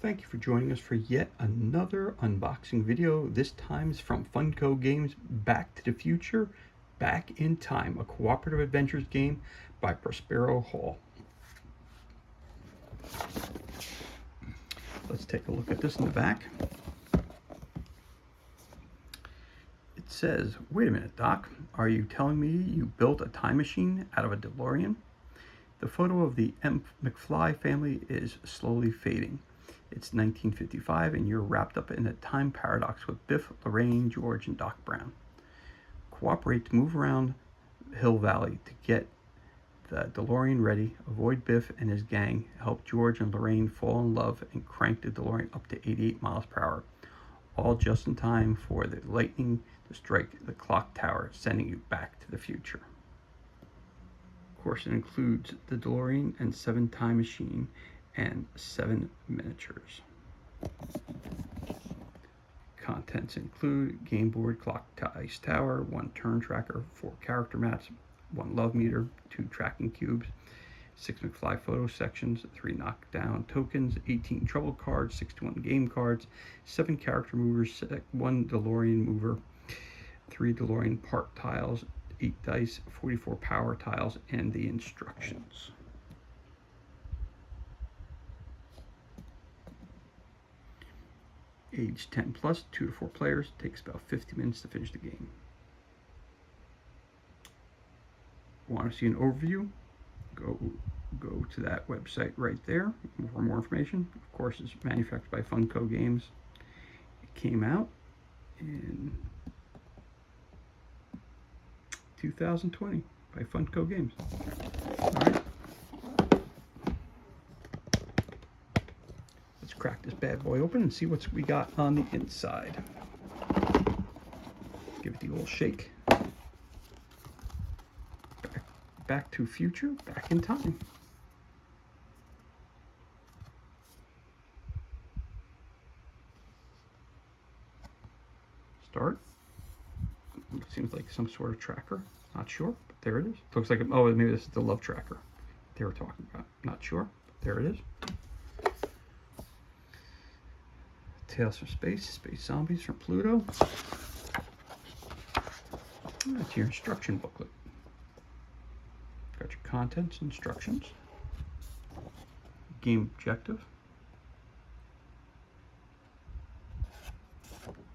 Thank you for joining us for yet another unboxing video. This time is from Funko Games Back to the Future, Back in Time, a cooperative adventures game by Prospero Hall. Let's take a look at this in the back. It says, wait a minute, Doc, are you telling me you built a time machine out of a DeLorean? The photo of the M. McFly family is slowly fading. It's 1955 and you're wrapped up in a time paradox with Biff, Lorraine, George, and Doc Brown. Cooperate to move around Hill Valley to get the DeLorean ready, avoid Biff and his gang, help George and Lorraine fall in love, and crank the DeLorean up to 88 miles per hour. All just in time for the lightning to strike the clock tower, sending you back to the future. Of course, it includes the DeLorean and 7 time machine and 7 miniatures. Contents include game board, clock to ice tower, 1 turn tracker, 4 character mats, 1 love meter, 2 tracking cubes, 6 McFly photo sections, 3 knockdown tokens, 18 trouble cards, 61 game cards, 7 character movers, 1 DeLorean mover, 3 DeLorean part tiles, 8 dice, 44 power tiles, and the instructions. Age 10 plus, 2 to 4 players, takes about 50 minutes to finish the game. Want to see an overview? Go to that website right there for more information. Of course, it's manufactured by Funko Games. It came out in 2020 by Funko Games. All right. Let's crack this bad boy open and see what we got on the inside. Give it the old shake. Back to future, back in time. Start. It seems like some sort of tracker. Not sure, but there it is. Looks like, oh, maybe this is the love tracker they were talking about. Not sure, but there it is. Tales from Space, Space Zombies from Pluto. That's your instruction booklet. Got your contents, instructions, game objective.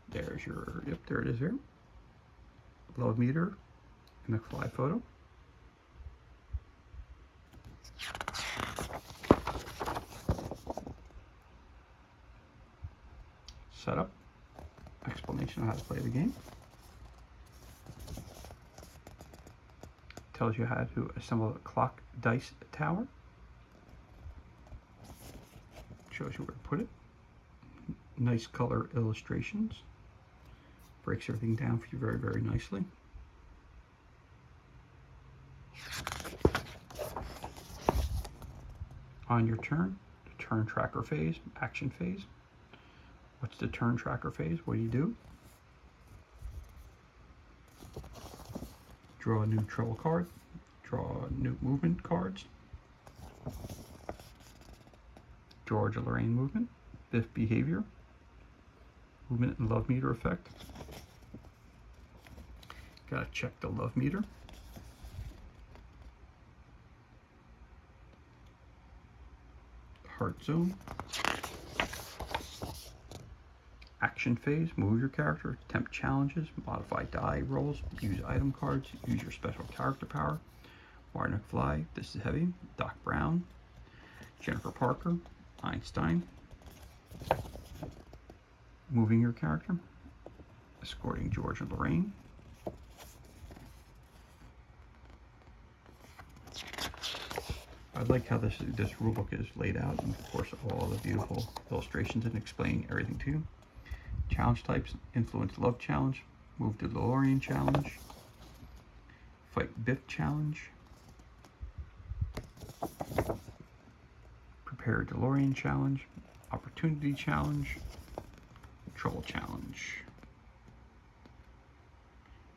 There's your, yep, there it is here. Love meter, McFly photo. Setup, explanation of how to play the game. Tells you how to assemble a clock dice tower. Shows you where to put it. Nice color illustrations. Breaks everything down for you very, very nicely. On your turn, the turn tracker phase, action phase. What's the turn tracker phase? What do? Draw a new trouble card. Draw new movement cards. George and Lorraine movement. Biff behavior. Movement and love meter effect. Gotta check the love meter. Heart zone. Action phase, move your character, attempt challenges, modify die rolls, use item cards, use your special character power. Marty McFly, this is heavy. Doc Brown, Jennifer Parker, Einstein. Moving your character, escorting George and Lorraine. I like how this rulebook is laid out, and of course all the beautiful illustrations and explaining everything to you. Challenge types: influence love challenge, move to DeLorean challenge, fight Biff challenge, prepare DeLorean challenge, opportunity challenge, trouble challenge.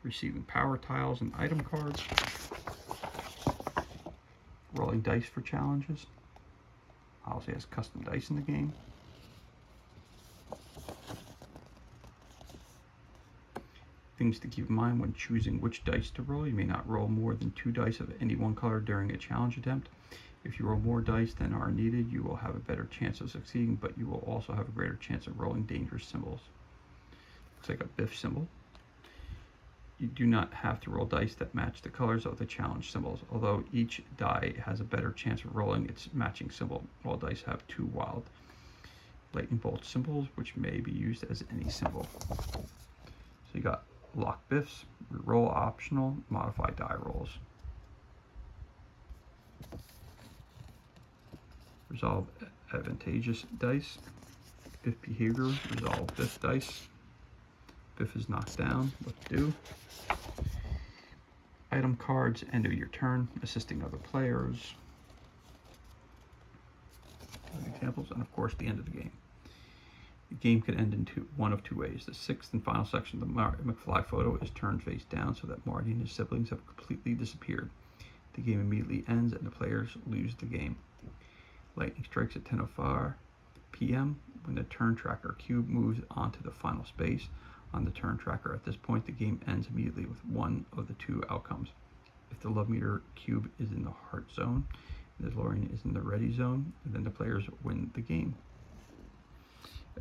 Receiving power tiles and item cards, rolling dice for challenges. Also has custom dice in the game. Things to keep in mind when choosing which dice to roll. You may not roll more than 2 dice of any one color during a challenge attempt. If you roll more dice than are needed, you will have a better chance of succeeding, but you will also have a greater chance of rolling dangerous symbols. Looks like a Biff symbol. You do not have to roll dice that match the colors of the challenge symbols, although each die has a better chance of rolling its matching symbol. All dice have 2 wild lightning bolt symbols, which may be used as any symbol. So you got lock biffs, roll optional, modify die rolls. Resolve advantageous dice. Biff behavior, resolve biff dice. Biff is knocked down, what to do. Item cards, end of your turn, assisting other players. Examples, and of course the end of the game. The game could end in one of two ways. The 6th and final section of the McFly photo is turned face down so that Marty and his siblings have completely disappeared. The game immediately ends and the players lose the game. Lightning strikes at 10:04 p.m. when the turn tracker cube moves onto the final space on the turn tracker. At this point, the game ends immediately with one of the 2 outcomes. If the love meter cube is in the heart zone, the DeLorean is in the ready zone, and then the players win the game.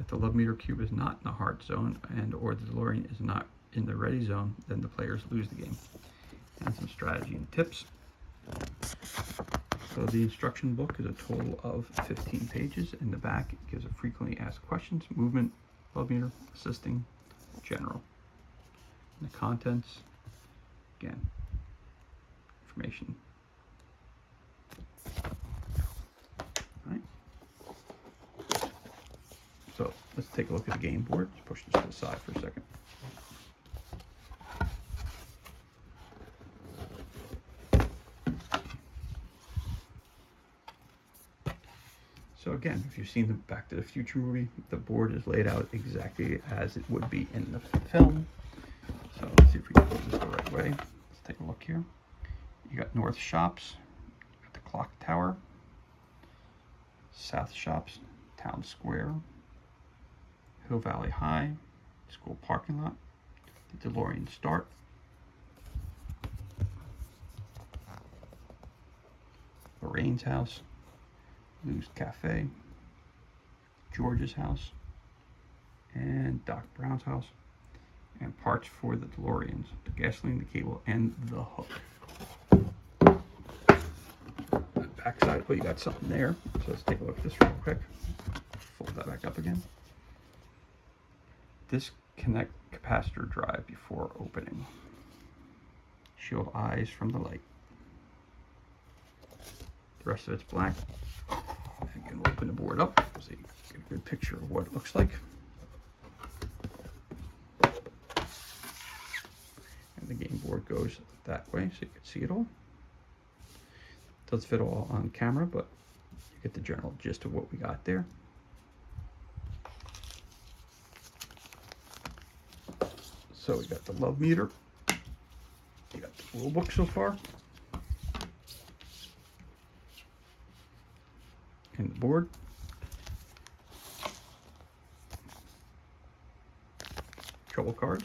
If the love meter cube is not in the heart zone and or the DeLorean is not in the ready zone, then the players lose the game. And some strategy and tips. So the instruction book is a total of 15 pages. In the back, it gives a frequently asked questions, movement, love meter, assisting, general. And the contents, again, information. So let's take a look at the game board. Let's push this to the side for a second. So again, if you've seen the Back to the Future movie, the board is laid out exactly as it would be in the film. So let's see if we can put this the right way. Let's take a look here. You got North Shops, got the Clock Tower, South Shops, Town Square, Hill Valley High, school parking lot, the DeLorean start, Lorraine's house, Lou's Cafe, George's house, and Doc Brown's house, and parts for the DeLoreans, the gasoline, the cable, and the hook. Backside, oh, you got something there. So let's take a look at this real quick. Fold that back up again. Disconnect capacitor drive before opening. Shield eyes from the light. The rest of it's black. Again, we'll open the board up so you can get a good picture of what it looks like. And the game board goes that way so you can see it all. It does fit all on camera, but you get the general gist of what we got there. So we got the love meter. You got the rule book so far. And the board. Trouble cards.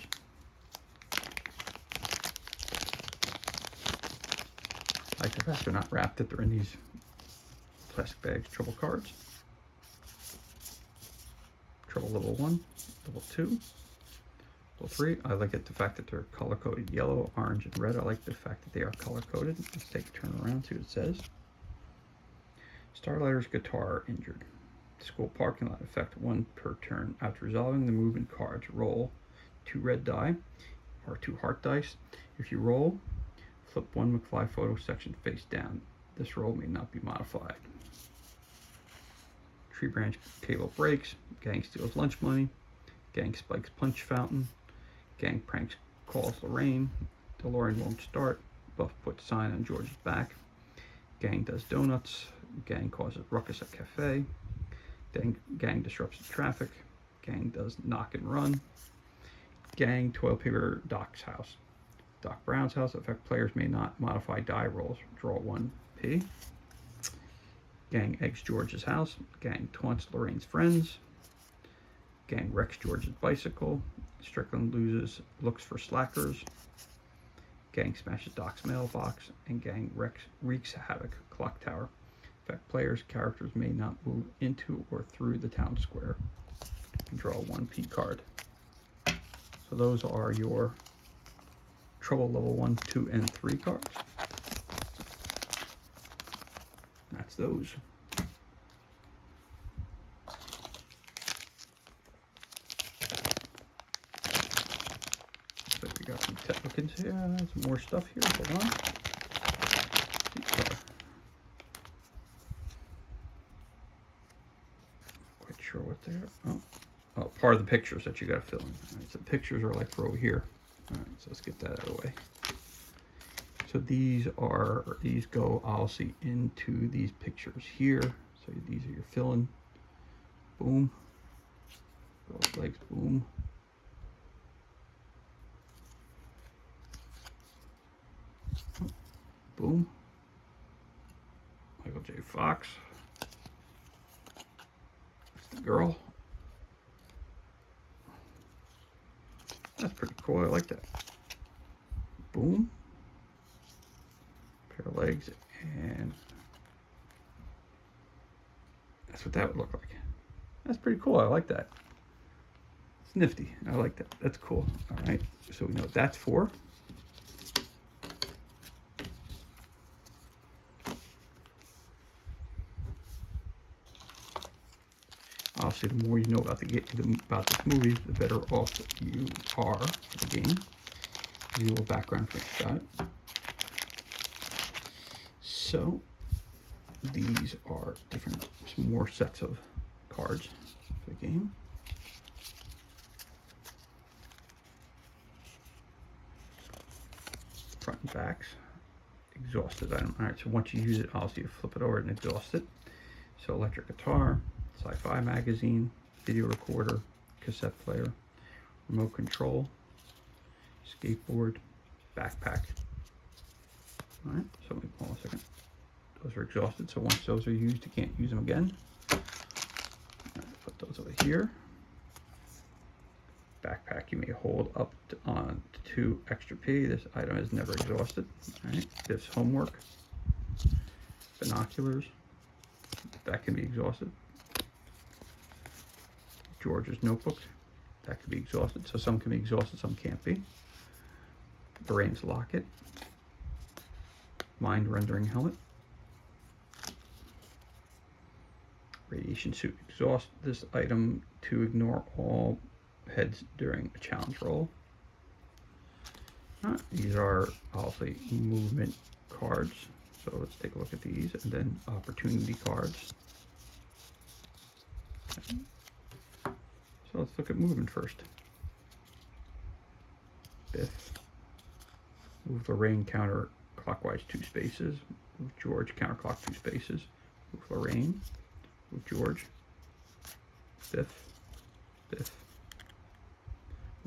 I like the fact they're not wrapped, that they're in these plastic bags. Trouble cards. Trouble level 1, level 2. Level 3, I like it the fact that they're color coded yellow, orange, and red. I like the fact that they are color coded. Let's take a turn around, see what it says. Starlighter's guitar injured. School parking lot, effect 1 per turn. After resolving the movement cards, roll 2 red die or 2 heart dice. If you roll, flip 1 McFly photo section face down. This roll may not be modified. Tree branch cable breaks. Gang steals lunch money. Gang spikes punch fountain. Gang pranks calls Lorraine. DeLorean won't start. Buff puts sign on George's back. Gang does donuts. Gang causes ruckus at cafe. Gang disrupts the traffic. Gang does knock and run. Gang toilet paper Doc's house. Doc Brown's house, effect players may not modify die rolls. Draw 1P. Gang eggs George's house. Gang taunts Lorraine's friends. Gang wrecks George's bicycle. Strickland looks for slackers. Gang smashes Doc's mailbox, and gang wreaks havoc. Clock tower. Affect players. Characters may not move into or through the town square. And draw a 1P card. So those are your Trouble level 1, 2, and 3 cards. That's those. Looks like we got some tokens here, some more stuff here. Hold on. Quite sure what they are. Oh, part of the pictures that you got to fill in. All right, so the pictures are like for over here. All right, so let's get that out of the way. So these go obviously into these pictures here. So these are your filling. Boom. Both legs, boom. Boom. Michael J. Fox. That's the girl. That's pretty cool. I like that. Boom. Pair of legs, and that's what that would look like. That's pretty cool. I like that. It's nifty. I like that. That's cool. All right. So we know what that's for. Obviously, the more you know about about this movie, the better off you are for the game. A little background for each shot. So these are some more sets of cards for the game. Front and backs. Exhausted item. All right, so once you use it, obviously you flip it over and exhaust it. So electric guitar, sci-fi magazine, video recorder, cassette player, remote control, skateboard, backpack. All right, so let me hold on a second. Those are exhausted, so once those are used, you can't use them again. All right, put those over here. Backpack you may hold up on 2 extra P. This item is never exhausted. All right, this homework, binoculars, that can be exhausted. George's notebook, that can be exhausted. So some can be exhausted, some can't be. Lorraine's locket, mind rendering helmet, radiation suit. Exhaust this item to ignore all heads during a challenge roll. These are obviously movement cards. So let's take a look at these, and then opportunity cards. Okay. So let's look at movement first. Biff. Move Lorraine counterclockwise 2 spaces. Move George counterclock 2 spaces. Move Lorraine. Move George. Biff. Biff.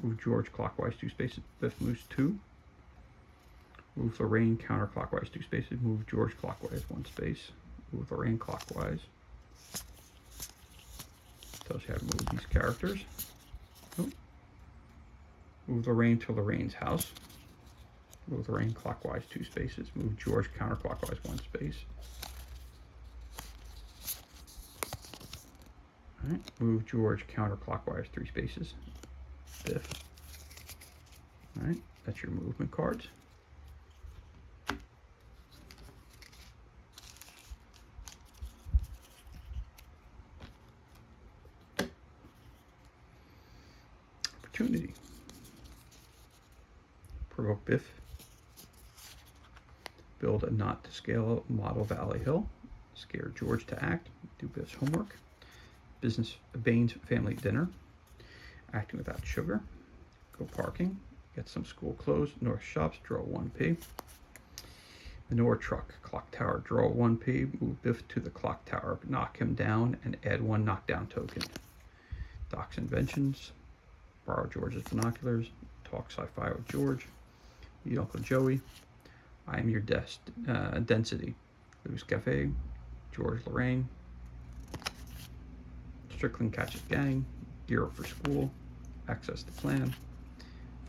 Move George clockwise 2 spaces. Biff moves 2. Move Lorraine counterclockwise 2 spaces. Move George clockwise 1 space. Move Lorraine clockwise. Tells you how to move these characters. Oh. Move Lorraine to Lorraine's house. Move Lorraine clockwise 2 spaces. Move George counterclockwise 1 space. All right. Move George counterclockwise 3 spaces. Biff. All right. That's your movement cards. Opportunity. Provoke Biff. Build a not to scale model Valley Hill. Scare George to act. Do Biff's homework. Bane's family dinner. Acting without sugar. Go parking. Get some school clothes. North shops. Draw 1P. Manure truck. Clock tower. Draw 1P. Move Biff to the clock tower. Knock him down and add 1 knockdown token. Doc's inventions. Borrow George's binoculars. Talk sci-fi with George. Meet Uncle Joey. I am your density. Lou's Cafe. George Lorraine. Strickland catches gang. Gear up for school. Access the plan.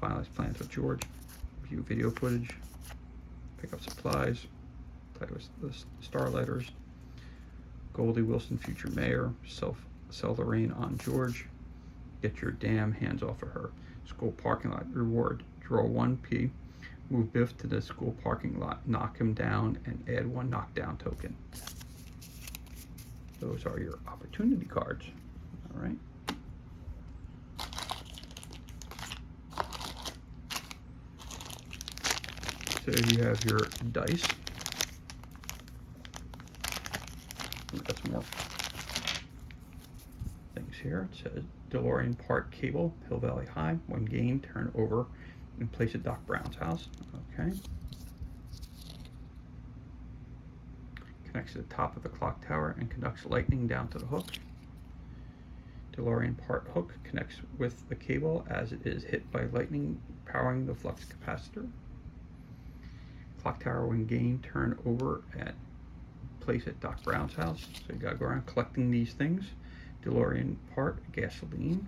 Finalize plans with George. View video footage. Pick up supplies. Play with the Starlighters. Goldie Wilson, future mayor. Sell Lorraine on George. Get your damn hands off of her. School parking lot reward. Draw 1P. Move Biff to the school parking lot. Knock him down and add 1 knockdown token. Those are your opportunity cards. All right. So you have your dice. We've got some more things here. It says DeLorean part cable, Hill Valley High. When gained, turn over and place at Doc Brown's house. Okay. Connects to the top of the clock tower and conducts lightning down to the hook. DeLorean part hook connects with the cable as it is hit by lightning, powering the flux capacitor. Clock tower, when gained, turn over at place at Doc Brown's house. So you gotta go around collecting these things. DeLorean part, gasoline.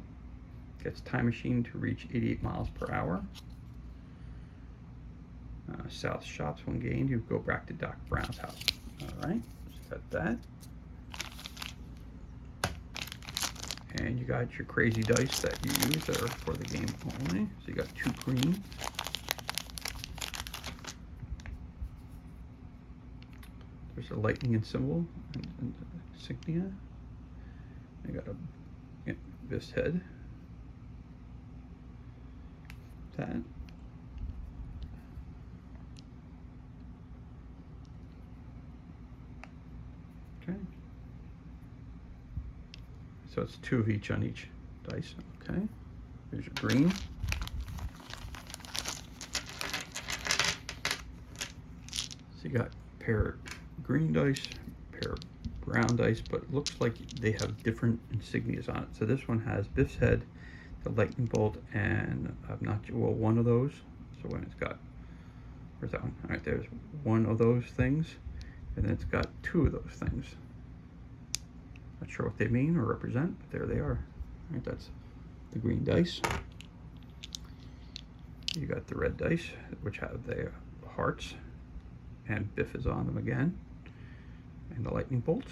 Gets time machine to reach 88 miles per hour. South shops, when gained, you go back to Doc Brown's house. All right, so got that. And you got your crazy dice that you use that are for the game only. So you got 2 green. There's a lightning and symbol and insignia. You got this head. That. Okay. So it's 2 of each on each dice. Okay. Here's your green. So you got a pair of green dice, a pair of brown dice, but it looks like they have different insignias on it. So this one has Biff's head, the lightning bolt, and I'm not sure, well, one of those. So when it's got, where's that one? All right, there's one of those things, and then it's got 2 of those things. Not sure what they mean or represent, but there they are. All right, that's the green dice. You got the red dice, which have the hearts, and Biff is on them again, and the lightning bolt.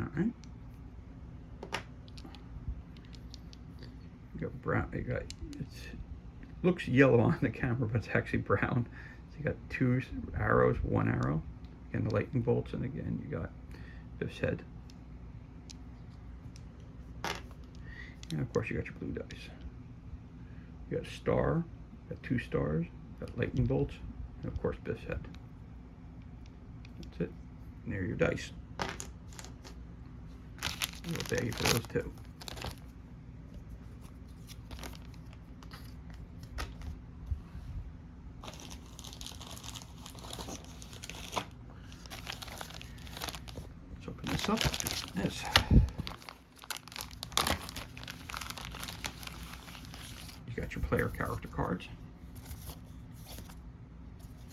All right. You got brown. You got, it looks yellow on the camera, but it's actually brown. So you got 2 arrows, 1 arrow, and the lightning bolts, and again you got Biff's head. And of course you got your blue dice. You got a star, got 2 stars, got lightning bolts, and of course Biff's head. That's it. And there are your dice. A little baggie for those 2. Let's open this up. This. You got your player character cards.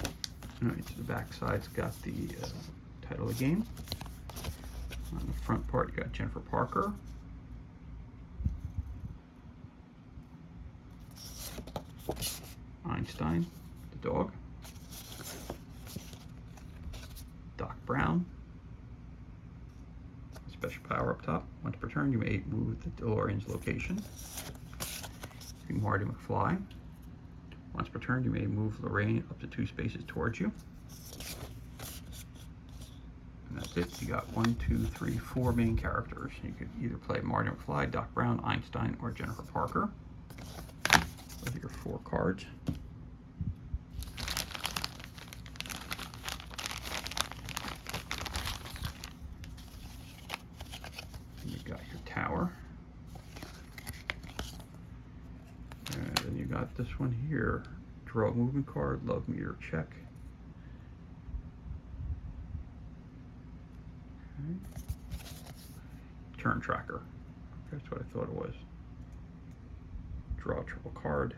All right, so the back side's got the title of the game. On the front part, you got Jennifer Parker. Einstein, the dog. Doc Brown. Special power up top. Once per turn, you may move the DeLorean's location. Marty McFly. Once per turn, you may move Lorraine up to 2 spaces towards you. And that's it. You got 1, 2, 3, 4 main characters. You could either play Marty McFly, Doc Brown, Einstein, or Jennifer Parker. Those are your 4 cards. And you got your tower. And then you got this one here. Draw a movement card, love meter check. Okay. Turn tracker. That's what I thought it was. Draw a triple card.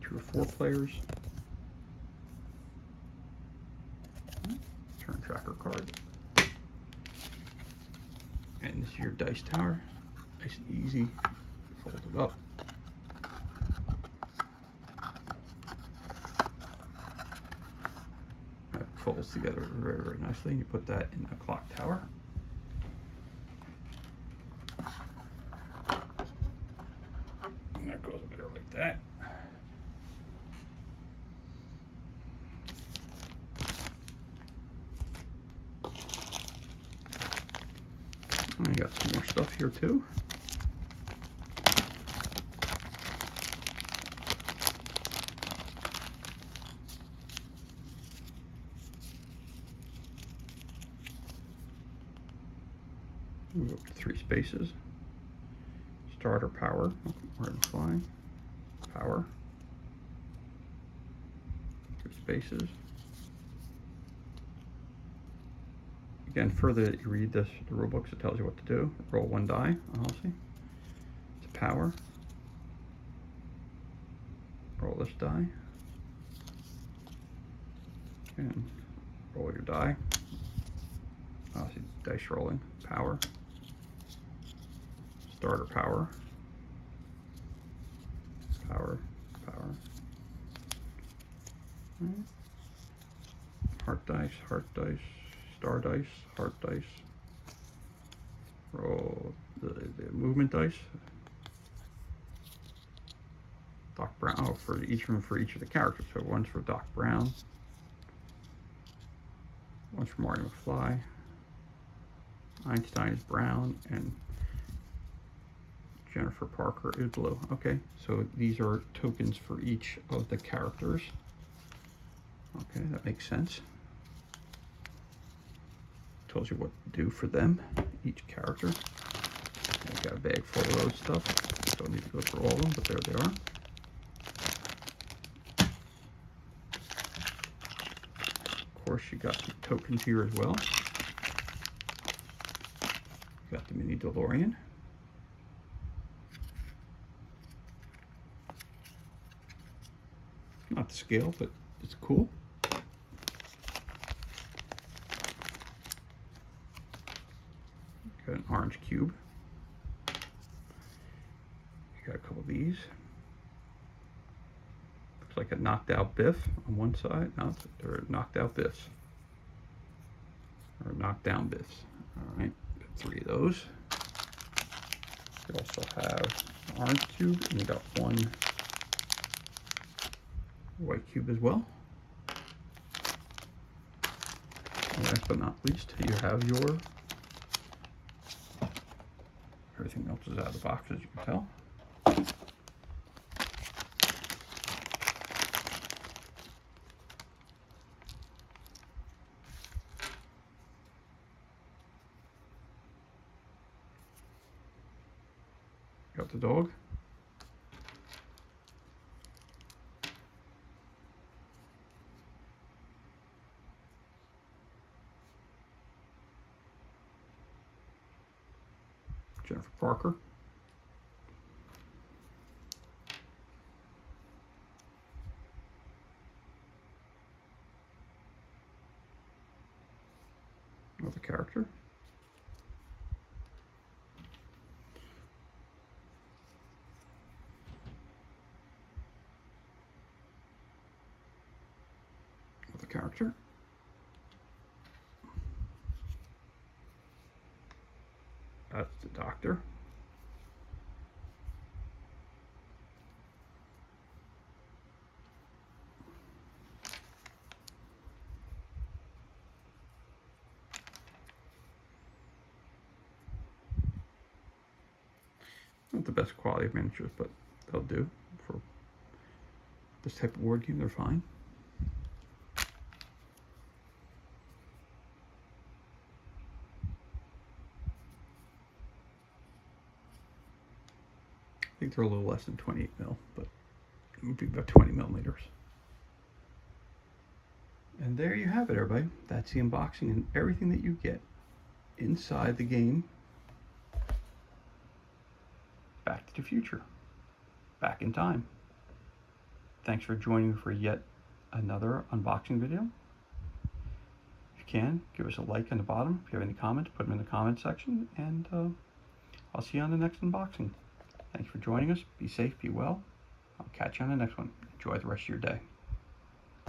2 or 4 players. Turn tracker. backer card. And this is your dice tower. Nice and easy. Fold it up. That folds together very, very nicely. You put that in the clock tower. And that goes over there like that. And I got some more stuff here too. Move up to 3 spaces. Starter power. We're in flying. Power. 2 spaces. Again, further that you read the rule books, it tells you what to do. Roll 1 die, honestly. It's power. Roll this die. And roll your die. Obviously, dice rolling. Power. Starter power. Power. Power. Heart dice. Heart dice. Star dice, heart dice, roll the movement dice. Doc Brown, oh, for each of the characters. So one's for Doc Brown, one's for Marty McFly, Einstein is brown, and Jennifer Parker is blue. Okay, so these are tokens for each of the characters. Okay, that makes sense. Tells you what to do for them, each character. I've got a bag full of those stuff. Don't need to go through all of them, but there they are. Of course, you got the tokens here as well. You got the mini DeLorean. Not the scale, but it's cool. Got an orange cube. You got a couple of these. Looks like a knocked out Biff on one side. No, they're knocked out Biffs. Or knocked down Biffs. Alright, got 3 of those. You also have an orange cube, and you got 1 white cube as well. And last but not least, you have your everything else is out of the box, as you can tell. Got the dog. Jennifer Parker. Another character. Another character. That's the doctor. Not the best quality of miniatures, but they'll do for this type of board game. They're fine. I think they're a little less than 28 mil, but it would be about 20 millimeters. And there you have it, everybody. That's the unboxing and everything that you get inside the game Back to the Future. Back in time. Thanks for joining me for yet another unboxing video. If you you can, give us a like on the bottom. If you have any comments, put them in the comment section, and I'll see you on the next unboxing. Thanks for joining us. Be safe, be well. I'll catch you on the next one. Enjoy the rest of your day.